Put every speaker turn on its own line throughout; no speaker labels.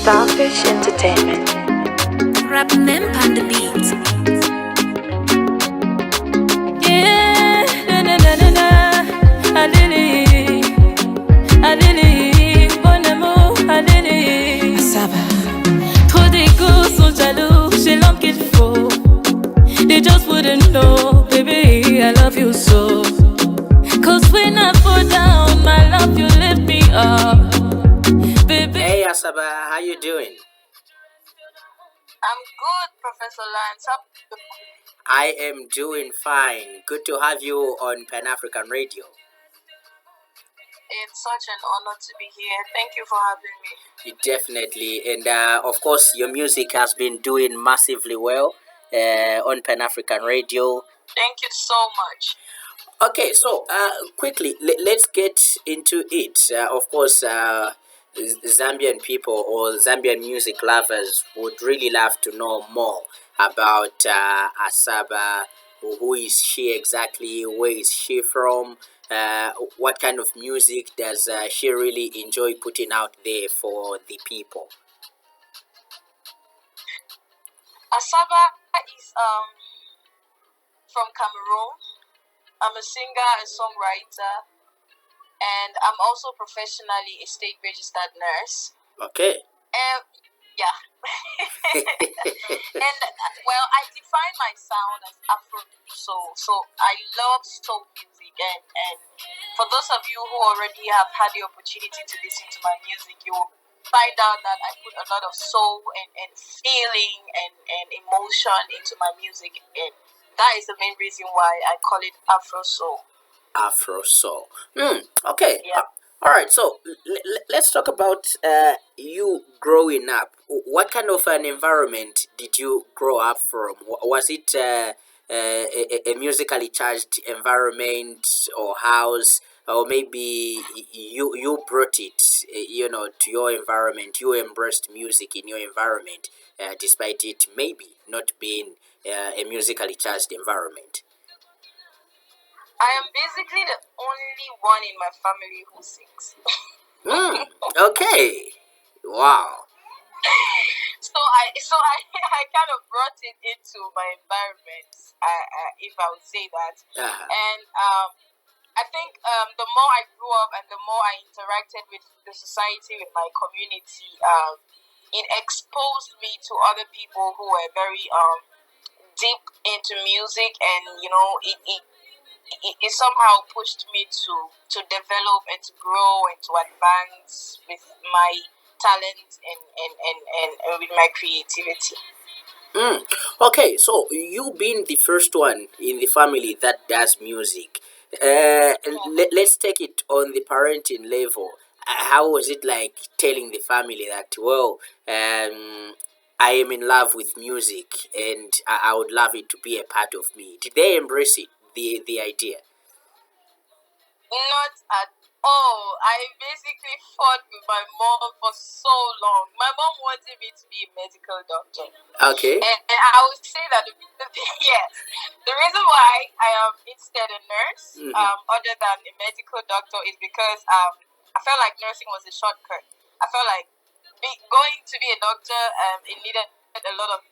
Starfish Entertainment.
Rapping them on the beat. Yeah, na na na na na. Adili, bon amour, Adili. Ça va. Trop d'égo sont jaloux, j'ai l'homme qu'il faut. They just wouldn't know, baby, I love you so. Cause when I fall down, my love, you lift me up. Baby.
Hey Asaba, how you doing?
I'm good, Professor Lance.
I am doing fine. Good to have you on Pan African Radio.
It's such an honor to be here. Thank you for having me.
Definitely, and of course, your music has been doing massively well on Pan African Radio.
Thank you so much.
Okay, so quickly, let's get into it. Of course, Zambian people or Zambian music lovers would really love to know more about Asaba. Who is she exactly? Where is she from? What kind of music does she really enjoy putting out there for the people?
Asaba is from Cameroon. I'm a singer and songwriter, and I'm also professionally a state registered nurse.
Okay.
Yeah. And well, I define my sound as Afro soul. So I love soul music, and for those of you who already have had the opportunity to listen to my music, you will find out that I put a lot of soul and feeling and emotion into my music, and that is the main reason why I call it Afro soul.
Afro soul. Okay.
Yeah.
All right. So let's talk about you growing up. What kind of an environment did you grow up from? Was it a musically charged environment or house, or maybe you brought it, to your environment? You embraced music in your environment, despite it maybe not being a musically charged environment.
I am basically the only one in my family who sings.
Okay. Wow.
So I kind of brought it into my environment, if I would say that.
Uh-huh.
And I think the more I grew up and the more I interacted with the society, with my community, it exposed me to other people who were very deep into music, and it somehow pushed me to develop and to grow and to advance with my talent and with my creativity.
Okay, so you being the first one in the family that does music, let's take it on the parenting level. How was it like telling the family that, well, I am in love with music and I would love it to be a part of me? Did they embrace it, the idea?
Not at all. I basically fought with my mom for so long. My mom wanted me to be a medical doctor.
Okay.
And I would say that yes, the reason why I am instead a nurse, other than a medical doctor, is because I felt like nursing was a shortcut. I felt like going to be a doctor, it needed a lot of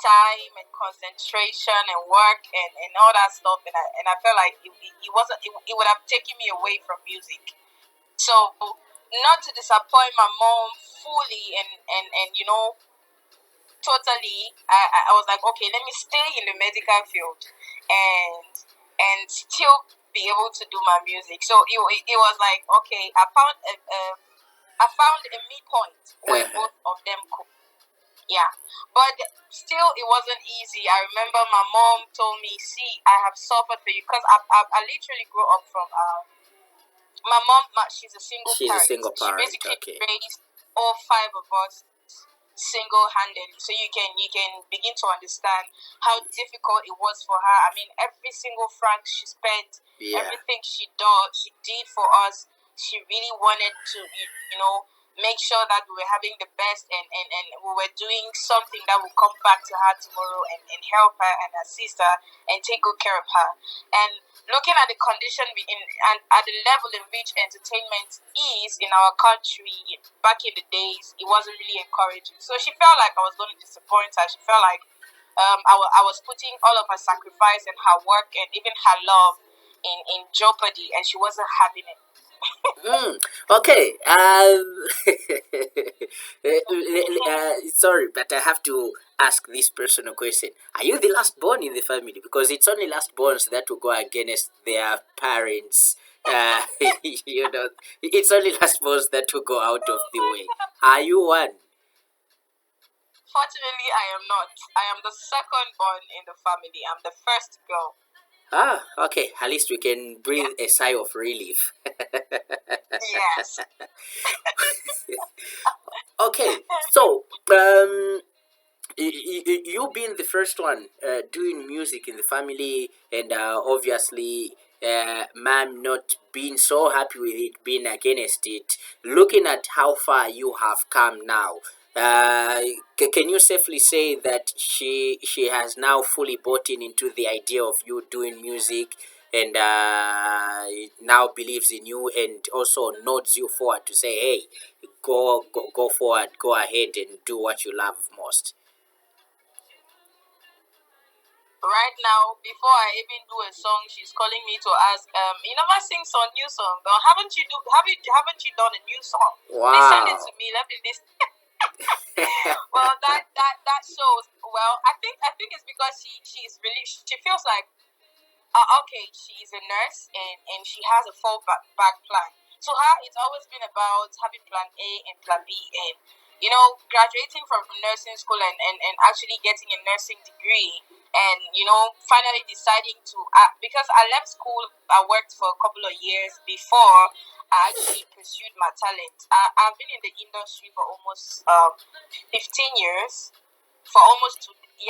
time and concentration and work and all that stuff, and I felt like it wasn't it would have taken me away from music. So not to disappoint my mom fully and totally, I was like, okay, let me stay in the medical field and still be able to do my music. So it was like, okay, I found a midpoint where both of them could. Yeah, but still, it wasn't easy. I remember my mom told me, "See, I have suffered for you," because I literally grew up from my mom. She's a single
She's
parent.
a single parent.
She basically
Okay.
raised all five of us single-handedly. So you can begin to understand how difficult it was for her. I mean, every single franc she spent,
Yeah.
everything she did for us. She really wanted to, make sure that we were having the best, and we were doing something that will come back to her tomorrow, and help her and assist her and take good care of her. And looking at the condition and at the level in which entertainment is in our country back in the days, it wasn't really encouraging. So she felt like I was going to disappoint her. She felt like I was putting all of her sacrifice and her work and even her love in jeopardy, and she wasn't having it.
Okay. Sorry, but I have to ask this personal question. Are you the last born in the family? Because it's only last borns that will go against their parents. You know, it's only last borns that will go out of the way. Are you one?
Fortunately, I am not. I am the second born in the family. I'm the first girl.
Ah, okay. At least we can breathe a sigh of relief.
Yes.
Okay, so you being the first one doing music in the family, and obviously mom not being so happy with it, being against it, looking at how far you have come now, can you safely say that she has now fully bought into the idea of you doing music, and now believes in you, and also nods you forward to say, hey, go forward, go ahead and do what you love most?
Right now, before I even do a song, she's calling me to ask, you never sing some new song. Or haven't you done a new song? Please send it
Wow.
to me. Let me listen. Well, that shows. Well, I think it's because she's really, she feels like, okay, she's a nurse, and she has a fallback back plan. So her, it's always been about having plan A and plan B, and graduating from nursing school, and actually getting a nursing degree, and finally deciding to, because I left school, I worked for a couple of years before I actually pursued my talent. I've been in the industry for almost 15 years, for almost 15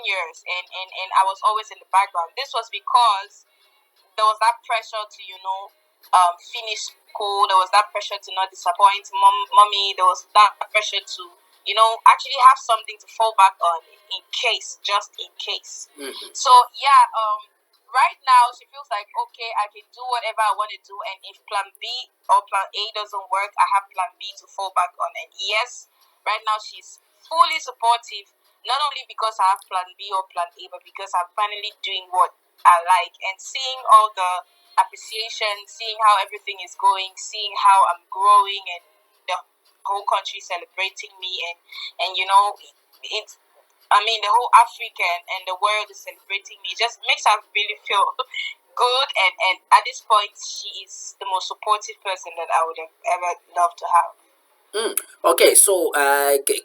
years, and I was always in the background. This was because there was that pressure to finish school. There was that pressure to not disappoint mommy. There was that pressure to actually have something to fall back on in case, just in case. So yeah, right now she feels like, okay, I can do whatever I want to do, and if plan B or plan A doesn't work, I have plan B to fall back on. And yes, right now she's fully supportive, not only because I have plan B or plan A, but because I'm finally doing what I like, and seeing all the appreciation, seeing how everything is going, seeing how I'm growing, and the whole country celebrating me, and it's, I mean, the whole Africa and the world is celebrating me. It just makes her really feel good, and at this point, she is the most supportive person that I would have ever loved to have.
Okay, so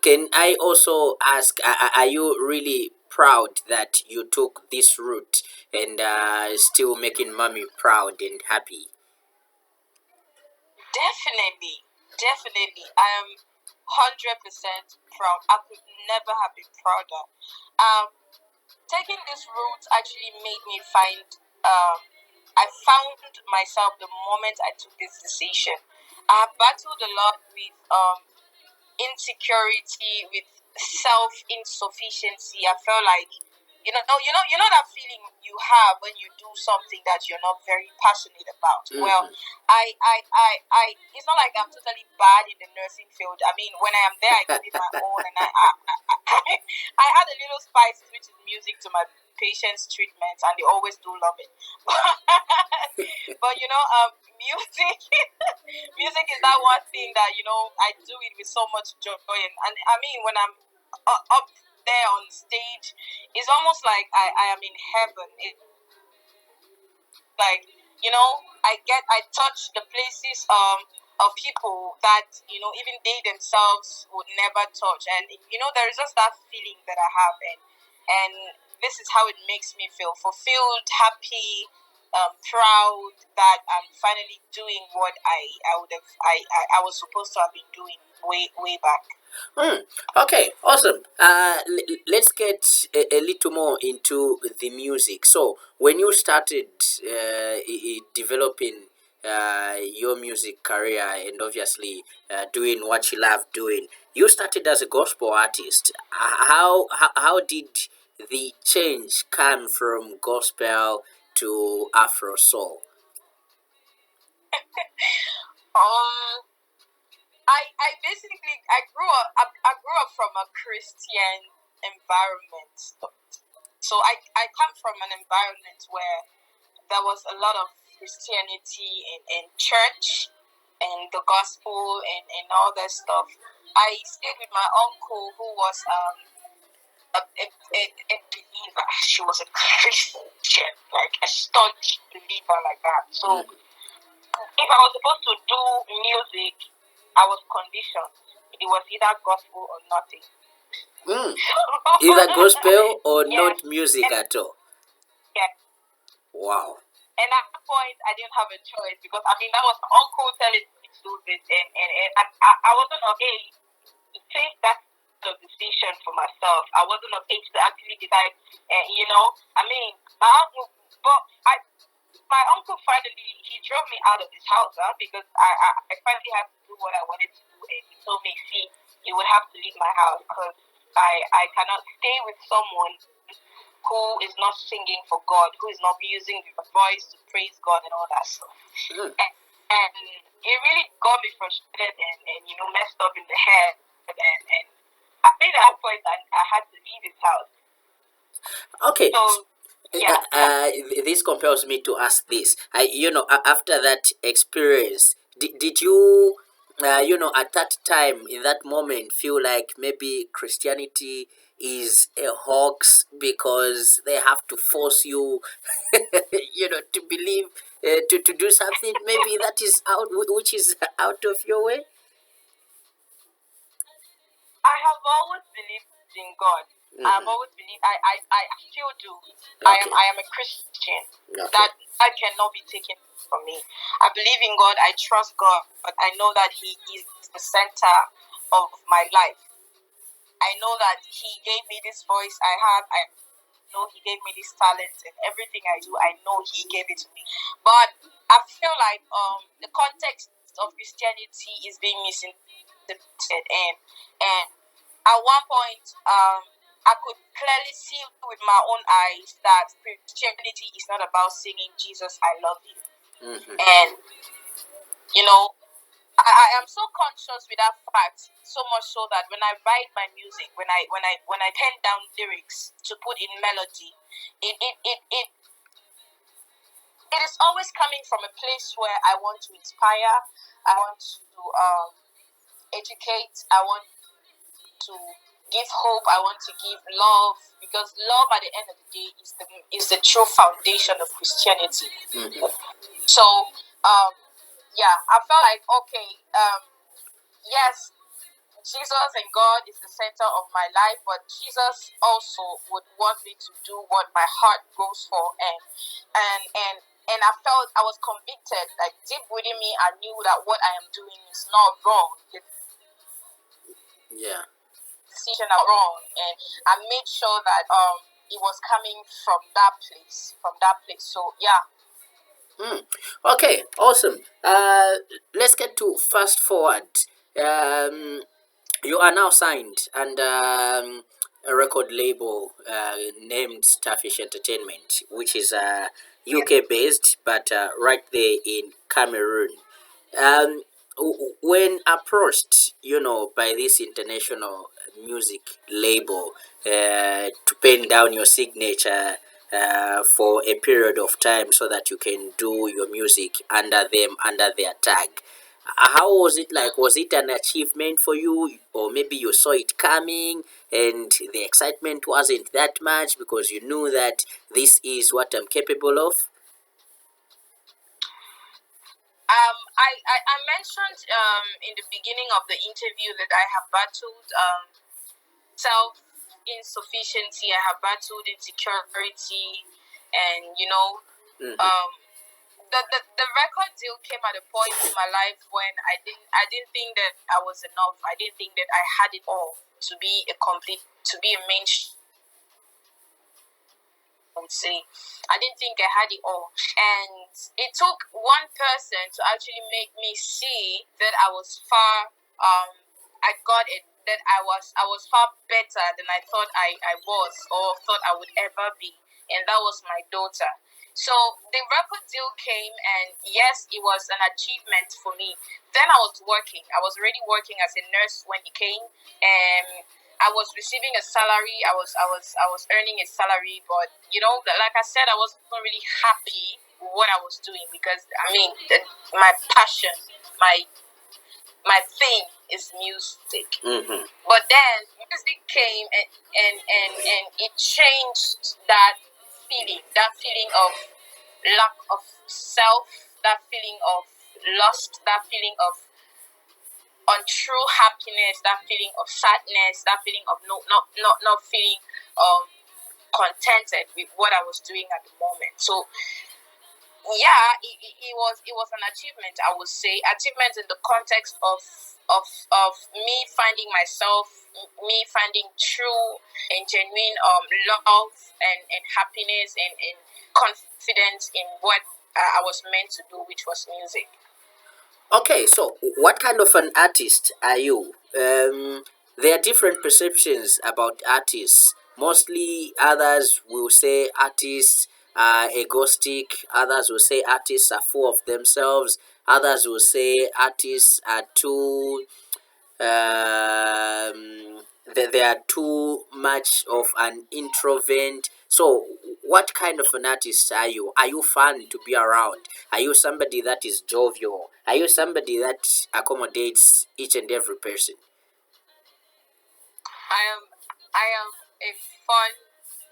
can I also ask, are you really proud that you took this route, and still making mommy proud and happy?
Definitely, definitely. I am 100% proud. I could never have been prouder. Um, Taking this route actually made me find. I found myself the moment I took this decision. I have battled a lot with insecurity, with self insufficiency. I felt like, that feeling you have when you do something that you're not very passionate about. Well,
Mm-hmm.
I it's not like I'm totally bad in the nursing field. I mean, when I am there, I give it my all, and I add a little spice, which is music, to my patients' treatments, and they always do love it. But music, music is that one thing that I do it with so much joy, and I mean, when I'm up there on stage, it's almost like I am in heaven. Like, I touch the places of people that even they themselves would never touch, and there is just that feeling that I have, and this is how it makes me feel fulfilled, happy, proud that I'm finally doing what I would have I was supposed to have been doing way back.
Okay, awesome. Let's get a little more into the music. So, when you started developing your music career and obviously doing what you love doing. You started as a gospel artist. How did the change come from gospel to Afro soul?
Um, I basically I grew up from a Christian environment. So I come from an environment where there was a lot of Christianity in church and the gospel and all that stuff. I stayed with my uncle who was a believer. She was a Christian, like a staunch believer like that. So if I was supposed to do music, I was conditioned. It was either gospel or nothing.
Mm. Either gospel or
Yeah.
not music at all.
Yeah.
Wow.
And at that point, I didn't have a choice because I mean that was my uncle telling me to do this, and I wasn't of age to take that sort of decision for myself. I wasn't of age to actually decide. I mean, my uncle finally he drove me out of his house because I finally had to do what I wanted to do, and he told me, see, you would have to leave my house because I cannot stay with someone who is not singing for God, who is not using their voice to praise God and all that stuff.
Mm.
And it really got me frustrated and messed up in the head. And I think at that point I had to leave his house.
Okay.
So, yeah.
This compels me to ask this. After that experience, did you, at that time, in that moment, feel like maybe Christianity is a hoax because they have to force you, to believe, to do something maybe that is which is out of your way?
I have always believed in God. I've
Mhm.
always believed. I still do. I
Okay.
am a Christian.
Okay.
That cannot be taken from me. I believe in God. I trust God, but I know that He is the center of my life. I know that He gave me this voice I have. I know He gave me this talent, and everything I do, I know He gave it to me. But I feel like the context of Christianity is being misinterpreted, and at one point I could clearly see with my own eyes that Christianity is not about singing Jesus, I love you,
Mhm.
and you know. I am so conscious with that fact, so much so that when I write my music, when I pen down lyrics to put in melody, it is always coming from a place where I want to inspire, I want to educate, I want to give hope, I want to give love, because love at the end of the day is the true foundation of Christianity.
Mhm.
So yeah, I felt like okay, yes, Jesus and God is the center of my life, but Jesus also would want me to do what my heart goes for, and I felt I was convicted, like deep within me, I knew that what I am doing is not wrong. The
Yeah.
decision are wrong, and I made sure that it was coming from that place, So yeah.
Hmm. Okay, awesome. Let's get to fast forward. Um, you are now signed under a record label named Starfish Entertainment, which is UK based, but right there in Cameroon. Um, when approached, by this international music label to pen down your signature for a period of time so that you can do your music under them, under their tag. How was it like? Was it an achievement for you, or maybe you saw it coming and the excitement wasn't that much because you knew that this is what I'm capable of?
I mentioned in the beginning of the interview that I have battled self insufficiency. I have battled insecurity, and
Mhm.
the record deal came at a point in my life when I didn't think that I was enough. I didn't think that I had it all to be a mainstream. I would say I didn't think I had it all, and it took one person to actually make me see that I was far. I got it that I was far better than I thought I was or thought I would ever be, and that was my daughter. So the record deal came, and yes, it was an achievement for me. Then I was working. I was already working as a nurse when he came, and I was receiving a salary. I was earning a salary, but like I said, I wasn't really happy with what I was doing because I mean, my passion, my thing is music.
Mm-hmm.
But then music came and it changed that feeling of lack of self, that feeling of lust, that feeling of untrue happiness, that feeling of sadness, that feeling of not feeling contented with what I was doing at the moment. So yeah, it was an achievement. I would say achievement in the context of me finding myself, me finding true and genuine love and happiness and confidence in what I was meant to do, which was music.
Okay, so what kind of an artist are you? There are different perceptions about artists. Mostly, others will say artists are egoistic. Others will say artists are full of themselves. Others will say artists are too they are too much of an introvert. So, what kind of an artist are you? Are you fun to be around? Are you somebody that is jovial? Are you somebody that accommodates each and every person?
I am a fun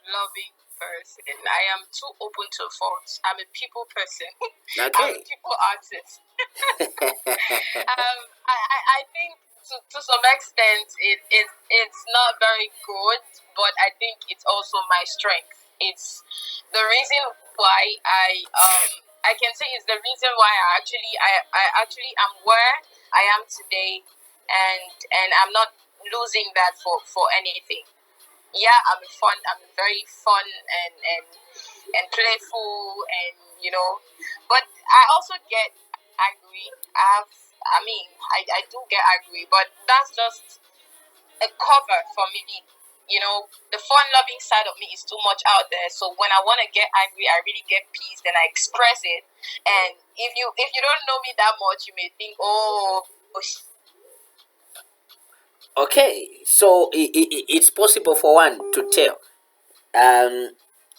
loving person. I am too open to faults. I'm a people person. I'm
Okay.
a people artist. I think to some extent it's not very good, but I think it's also my strength. It's the reason why I can say it's the reason why I actually am where I am today, and I'm not losing that for anything. Yeah, I'm very fun and playful, and but I also get angry. I do get angry, but that's just a cover for me. The fun loving side of me is too much out there. So when I want to get angry, I really get pissed and I express it. And if you don't know me that much, you may think, oh,
Okay, so it's possible for one to tell.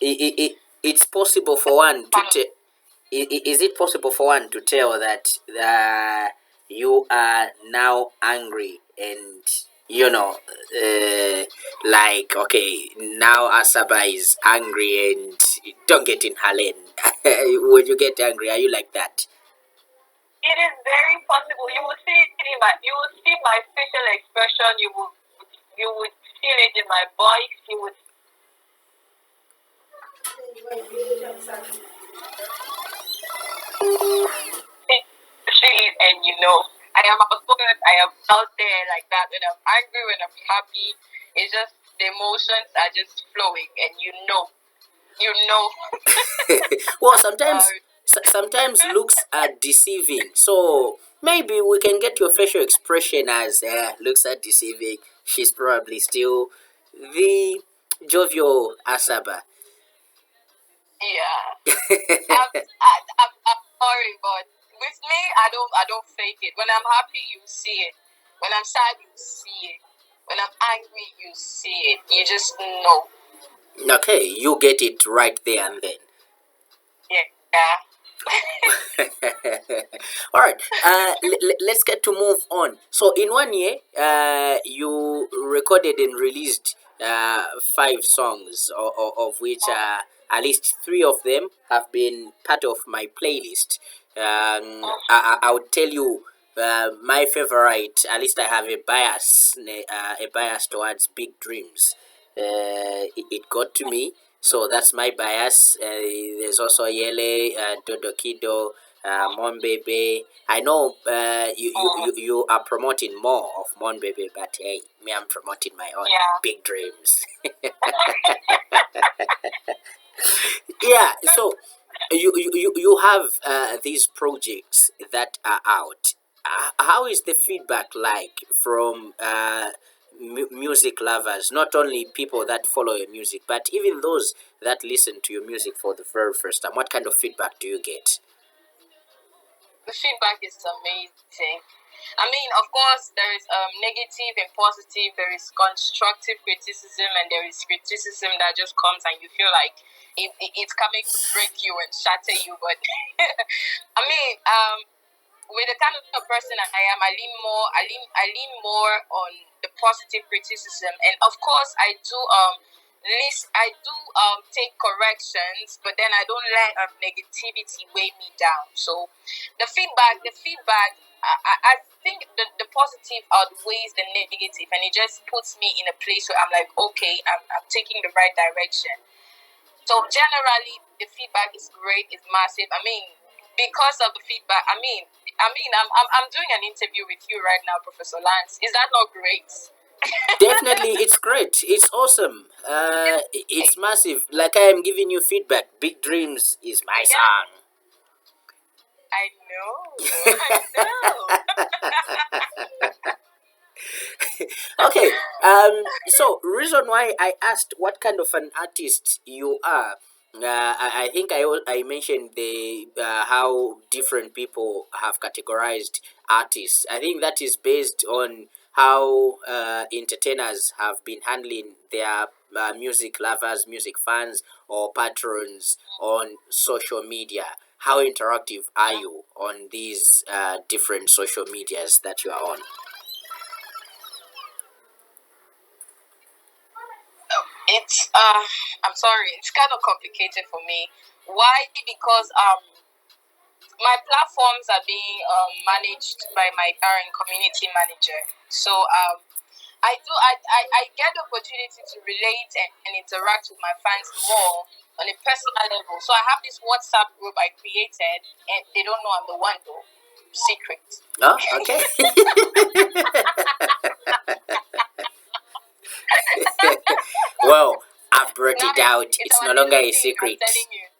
It's possible for one to tell. Is it possible for one to tell that you are now angry and like okay, now Asaba is angry and don't get in her lane. When you get angry, are you like that?
it is very possible. You will see my facial expression. You would feel it in my voice. You would see it, and I am outspoken. I am out there like that. When I'm angry, when I'm happy, it's just the emotions are just flowing, and you know.
Well, sometimes
Uh,
sometimes looks are deceiving. So maybe we can get your facial expression as looks are deceiving. She's probably still the jovial Asaba.
yeah. I'm sorry, but with me, I don't fake it. When I'm happy, you see it. When I'm sad, you see it. When I'm angry, you see it. You just know.
Okay, you get it right there and then.
Yeah.
All right. Let's get to move on. So in 1 year, you recorded and released 5 songs, of which at least 3 of them have been part of my playlist. I would tell you. My favorite, at least I have a bias towards Big Dreams. It got to me, so that's my bias. There's also Yele, Dodo Kido, Mon Bebe. I know you are promoting more of Mon Bebe, but hey, me, I'm promoting my own
Yeah.
Big Dreams. Yeah, so You have these projects that are out. How is the feedback like from music lovers? Not only people that follow your music, but even those that listen to your music for the very first time. What kind of feedback do you get?
The feedback is amazing. I mean, of course, there is negative and positive. There is constructive criticism, and there is criticism that just comes and you feel like it's coming to break you and shatter you. But I mean, with the kind of person I am, I lean more on the positive criticism, and of course, I do take corrections, but then I don't let negativity weigh me down. So the feedback, I think the positive outweighs the negative, and it just puts me in a place where I'm like, okay, I'm taking the right direction. So generally, the feedback is great, it's massive. I mean, because of the feedback, I'm doing an interview with you right now, Professor Lance. Is that not great?
Definitely, it's great. It's awesome. It's massive. Like I am giving you feedback. Big Dreams is my
Yeah,
song.
I know, I know.
Okay. So reason why I asked what kind of an artist you are. I think I mentioned the how different people have categorized artists. I think that is based on how entertainers have been handling their music lovers, music fans, or patrons on social media. How interactive are you on these different social medias that you are on?
It's I'm sorry, it's kind of complicated for me. Why? Because my platforms are being managed by my parent community manager. So I get the opportunity to relate and interact with my fans more on a personal level. So I have this WhatsApp group I created, and they don't know I'm the one though. Secret.
Oh, okay. Well, I've brought
Now
it out.
it's
It's
our
no longer
little
a
thing, I'm
secret.
telling you.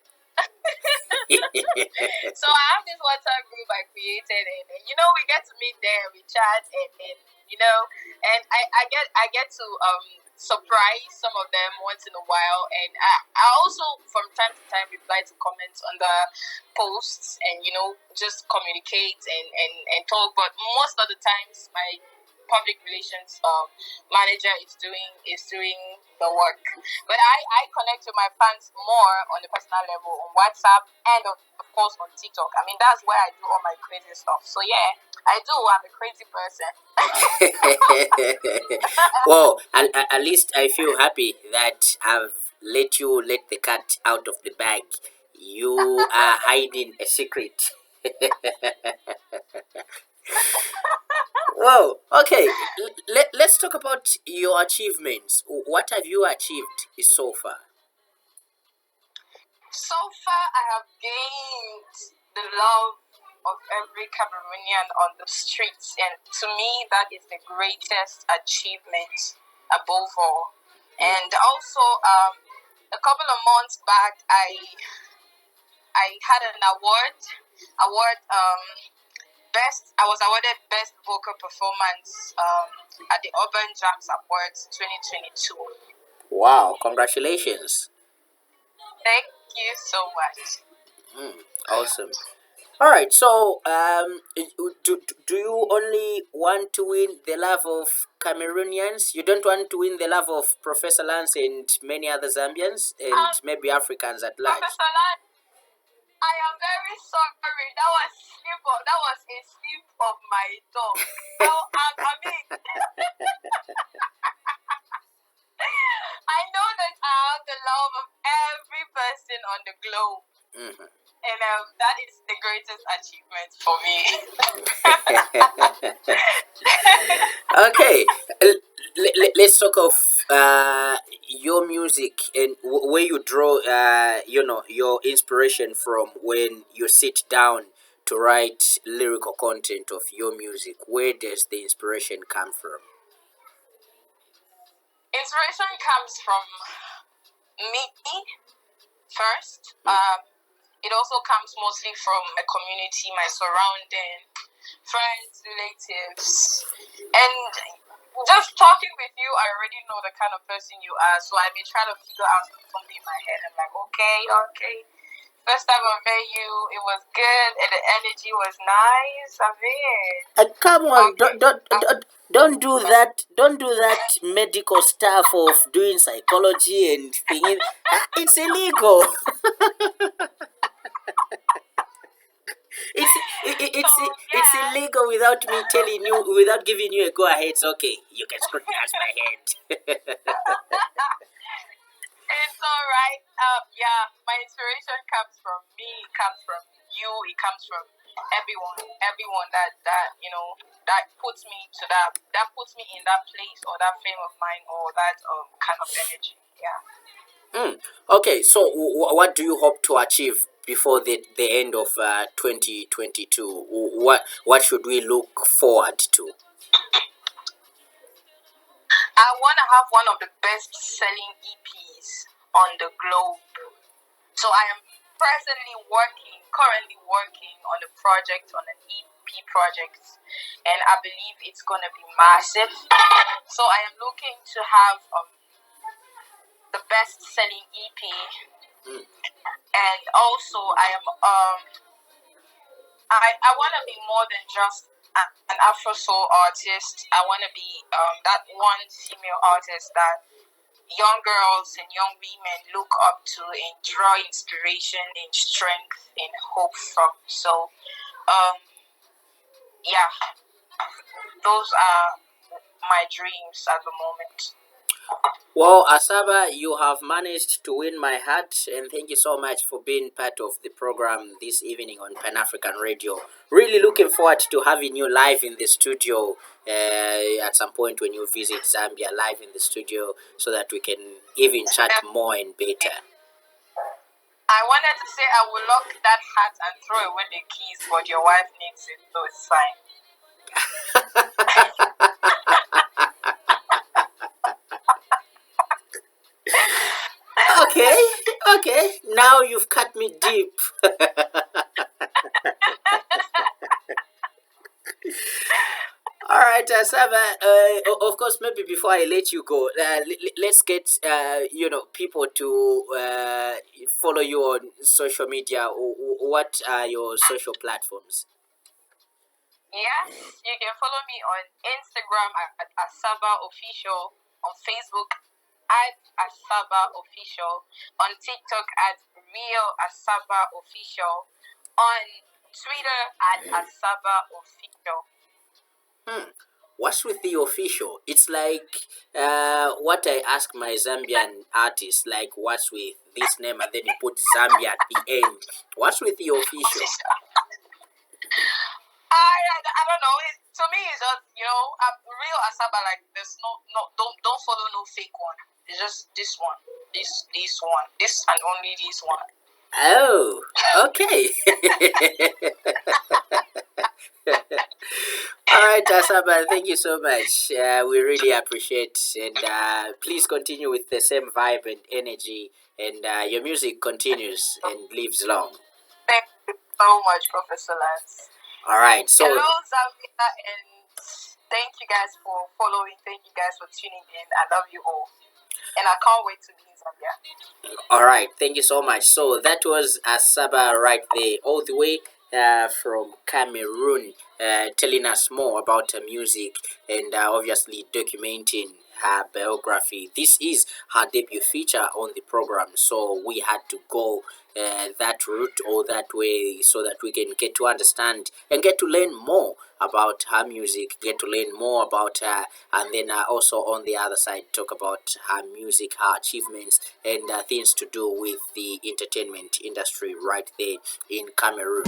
So I have this WhatsApp group I created, and we get to meet there, we chat, and I get to surprise some of them once in a while, and I also from time to time reply to comments on the posts, and just communicate and talk. But most of the times, my public relations manager is doing the work. But I connect with my fans more on the personal level on WhatsApp and of course on TikTok. I mean, that's where I do all my crazy stuff. So yeah, I do. I'm a crazy person.
Well, at least I feel happy that I've let you let the cat out of the bag. You are hiding a secret. Well, okay. Let's talk about your achievements. What have you achieved so far?
So far, I have gained the love of every Cameroonian on the streets, and to me, that is the greatest achievement above all. And also, a couple of months back, I had an award best. I was awarded best vocal performance at the Urban Jams Awards 2022.
Wow, congratulations.
Thank you so much.
Mm, awesome. All right. So, do you only want to win the love of Cameroonians? You don't want to win the love of Professor Lance and many other Zambians and
Um,
maybe Africans at large?
Professor Lan, I am very sorry. That was a slip of my tongue. I mean, I know that I have the love of every person on the globe,
Mhm.
and that is the greatest achievement for me.
Okay. Let's talk of your music and where you draw, your inspiration from when you sit down to write lyrical content of your music. Where does the inspiration come from?
Inspiration comes from me first.
Mm.
it also comes mostly from my community, my surrounding, friends, relatives, and just talking with you, I already know the kind of person you are, so I may try to figure out something in my head. I'm like, okay. First time I met you, it was good, and the energy was nice. I mean,
Come on,
okay.
don't do that. Don't do that medical stuff of doing psychology and thinking. It's illegal. It's
Yeah.
illegal without me telling you, without giving you a go ahead. It's okay. You can scrutinize my head.
It's all right. Yeah, my inspiration comes from me. It comes from you. It comes from everyone that puts me to that puts me in that place or that frame of mind or that kind of energy. Yeah.
Okay, so what do you hope to achieve before the end of 2022? What should we look forward to?
I want to have one of the best-selling EPs on the globe. So I am currently working on a project, on an EP project, and I believe it's going to be massive. So I am looking to have the best-selling EP, and also I am I want to be more than just an Afro soul artist. I want to be that one female artist that young girls and young women look up to and draw inspiration and strength and hope from. So, yeah, those are my dreams at the moment.
Well, Asaba, you have managed to win my heart, and thank you so much for being part of the program this evening on Pan African Radio. Really looking forward to having you live in the studio at some point when you visit Zambia, live in the studio, so that we can even chat more and better.
I wanted to say I will lock that hat and throw away the keys, but your wife needs it, so it's fine.
Okay. Now you've cut me deep. All right, Asaba. Of course, maybe before I let you go, let's get people to follow you on social media. What are your social platforms?
Yes, you can follow me on Instagram at Asaba Official, on Facebook at Asaba Official, on TikTok at Real Asaba Official, on Twitter at Asaba Official.
What's with the official? It's like what I ask my Zambian artists, like what's with this name, and then you put Zambia at the end. What's with the official?
I don't know. To me, it's just Real Asaba. Like there's don't follow no fake one. It's just this one, this one, this and only this one.
Oh, okay. All right, Asaba, thank you so much. We really appreciate, and please continue with the same vibe and energy, and your music continues and lives long.
Thank you so much, Professor Lance.
All right, so
hello, Zambia, and thank you guys for following. Thank you guys for tuning in. I love you all, and I can't wait to be in Zambia.
All right, thank you so much. So that was Asaba right there, all the way from Cameroon, telling us more about her music and obviously documenting her biography. This is her debut feature on the program, so we had to go that route or that way so that we can get to understand and get to learn more about her music, get to learn more about her, and then also on the other side talk about her music, her achievements, and things to do with the entertainment industry right there in Cameroon.